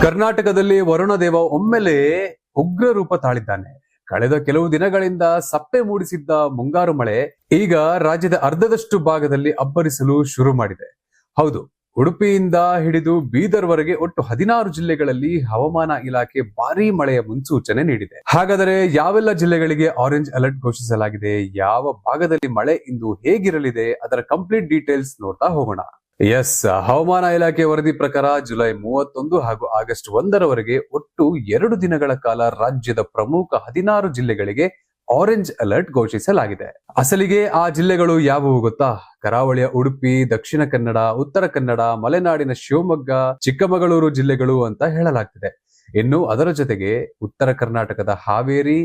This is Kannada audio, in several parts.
ಕರ್ನಾಟಕದಲ್ಲಿ ವರುಣ ದೇವ ಒಮ್ಮೆಲೆ ಉಗ್ರ ರೂಪ ತಾಳಿದ್ದಾನೆ. ಕಳೆದ ಕೆಲವು ದಿನಗಳಿಂದ ಸಪ್ಪೆ ಮೂಡಿಸಿದ್ದ ಮುಂಗಾರು ಮಳೆ ಈಗ ರಾಜ್ಯದ ಅರ್ಧದಷ್ಟು ಭಾಗದಲ್ಲಿ ಅಬ್ಬರಿಸಲು ಶುರು ಮಾಡಿದೆ. ಹೌದು, ಉಡುಪಿಯಿಂದ ಹಿಡಿದು ಬೀದರ್ ವರೆಗೆ ಒಟ್ಟು 16 ಜಿಲ್ಲೆಗಳಲ್ಲಿ ಹವಾಮಾನ ಇಲಾಖೆ ಭಾರೀ ಮಳೆಯ ಮುನ್ಸೂಚನೆ ನೀಡಿದೆ. ಹಾಗಾದರೆ ಯಾವೆಲ್ಲ ಜಿಲ್ಲೆಗಳಿಗೆ ಆರೆಂಜ್ ಅಲರ್ಟ್ ಘೋಷಿಸಲಾಗಿದೆ, ಯಾವ ಭಾಗದಲ್ಲಿ ಮಳೆ ಇಂದು ಹೇಗಿರಲಿದೆ, ಅದರ ಕಂಪ್ಲೀಟ್ ಡೀಟೇಲ್ಸ್ ನೋಡ್ತಾ ಹೋಗೋಣ. ಎಸ್, ಹವಾಮಾನ ಇಲಾಖೆ ವರದಿ ಪ್ರಕಾರ ಜುಲೈ 31 ಹಾಗೂ ಆಗಸ್ಟ್ 1ರವರೆಗೆ ಒಟ್ಟು 2 ದಿನಗಳ ಕಾಲ ರಾಜ್ಯದ ಪ್ರಮುಖ 16 ಜಿಲ್ಲೆಗಳಿಗೆ ಆರೆಂಜ್ ಅಲರ್ಟ್ ಘೋಷಿಸಲಾಗಿದೆ. ಅಸಲಿಗೆ ಆ ಜಿಲ್ಲೆಗಳು ಯಾವುವು ಗೊತ್ತಾ? ಕರಾವಳಿಯ ಉಡುಪಿ, ದಕ್ಷಿಣ ಕನ್ನಡ, ಉತ್ತರ ಕನ್ನಡ, ಮಲೆನಾಡಿನ ಶಿವಮೊಗ್ಗ, ಚಿಕ್ಕಮಗಳೂರು ಜಿಲ್ಲೆಗಳು ಅಂತ ಹೇಳಲಾಗ್ತಿದೆ. ಇನ್ನು ಅದರ ಜೊತೆಗೆ ಉತ್ತರ ಕರ್ನಾಟಕದ ಹಾವೇರಿ,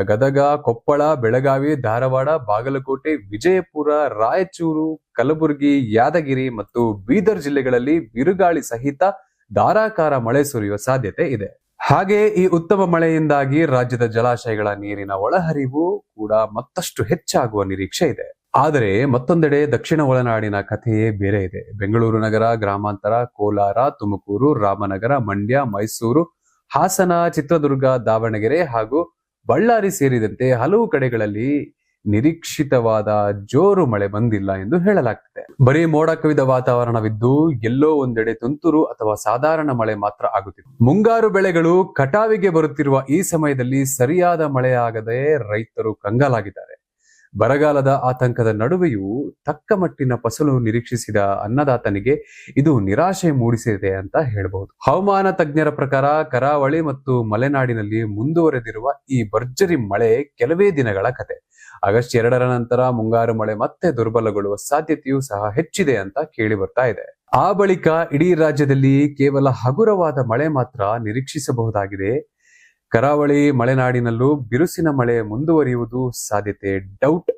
ಗದಗ, ಕೊಪ್ಪಳ, ಬೆಳಗಾವಿ, ಧಾರವಾಡ, ಬಾಗಲಕೋಟೆ, ವಿಜಯಪುರ, ರಾಯಚೂರು, ಕಲಬುರಗಿ, ಯಾದಗಿರಿ ಮತ್ತು ಬೀದರ್ ಜಿಲ್ಲೆಗಳಲ್ಲಿ ಬಿರುಗಾಳಿ ಸಹಿತ ಧಾರಾಕಾರ ಮಳೆ ಸುರಿಯುವ ಸಾಧ್ಯತೆ ಇದೆ. ಹಾಗೆ ಈ ಉತ್ತಮ ಮಳೆಯಿಂದಾಗಿ ರಾಜ್ಯದ ಜಲಾಶಯಗಳ ನೀರಿನ ಒಳಹರಿವು ಕೂಡ ಮತ್ತಷ್ಟು ಹೆಚ್ಚಾಗುವ ನಿರೀಕ್ಷೆ ಇದೆ. ಆದರೆ ಮತ್ತೊಂದೆಡೆ ದಕ್ಷಿಣ ಒಳನಾಡಿನ ಕಥೆಯೇ ಬೇರೆ ಇದೆ. ಬೆಂಗಳೂರು ನಗರ, ಗ್ರಾಮಾಂತರ, ಕೋಲಾರ, ತುಮಕೂರು, ರಾಮನಗರ, ಮಂಡ್ಯ, ಮೈಸೂರು, ಹಾಸನ, ಚಿತ್ರದುರ್ಗ, ದಾವಣಗೆರೆ ಹಾಗೂ ಬಳ್ಳಾರಿ ಸೇರಿದಂತೆ ಹಲವು ಕಡೆಗಳಲ್ಲಿ ನಿರೀಕ್ಷಿತವಾದ ಜೋರು ಮಳೆ ಬಂದಿಲ್ಲ ಎಂದು ಹೇಳಲಾಗ್ತಿದೆ. ಬರೀ ಮೋಡ ಕವಿದ ವಾತಾವರಣವಿದ್ದು ಎಲ್ಲೋ ಒಂದೆಡೆ ತುಂತುರು ಅಥವಾ ಸಾಧಾರಣ ಮಳೆ ಮಾತ್ರ ಆಗುತ್ತಿದೆ. ಮುಂಗಾರು ಬೆಳೆಗಳು ಕಟಾವಿಗೆ ಬರುತ್ತಿರುವ ಈ ಸಮಯದಲ್ಲಿ ಸರಿಯಾದ ಮಳೆಯಾಗದೆ ರೈತರು ಕಂಗಾಲಾಗಿದ್ದಾರೆ. ಬರಗಾಲದ ಆತಂಕದ ನಡುವೆಯೂ ತಕ್ಕ ಮಟ್ಟಿನ ಫಸಲು ನಿರೀಕ್ಷಿಸಿದ ಅನ್ನದಾತನಿಗೆ ಇದು ನಿರಾಶೆ ಮೂಡಿಸಿದೆ ಅಂತ ಹೇಳಬಹುದು. ಹವಾಮಾನ ತಜ್ಞರ ಪ್ರಕಾರ ಕರಾವಳಿ ಮತ್ತು ಮಲೆನಾಡಿನಲ್ಲಿ ಮುಂದುವರೆದಿರುವ ಈ ಭರ್ಜರಿ ಮಳೆ ಕೆಲವೇ ದಿನಗಳ ಕತೆ. ಆಗಸ್ಟ್ 2ರ ನಂತರ ಮುಂಗಾರು ಮಳೆ ಮತ್ತೆ ದುರ್ಬಲಗೊಳ್ಳುವ ಸಾಧ್ಯತೆಯೂ ಸಹ ಹೆಚ್ಚಿದೆ ಅಂತ ಕೇಳಿ ಬರ್ತಾ ಇದೆ. ಆ ಬಳಿಕ ಇಡೀ ರಾಜ್ಯದಲ್ಲಿ ಕೇವಲ ಹಗುರವಾದ ಮಳೆ ಮಾತ್ರ ನಿರೀಕ್ಷಿಸಬಹುದಾಗಿದೆ. ಕರಾವಳಿ, ಮಲೆನಾಡಿನಲ್ಲೂ ಬಿರುಸಿನ ಮಳೆ ಮುಂದುವರಿಯುವುದು ಸಾಧ್ಯತೆ ಡೌಟ್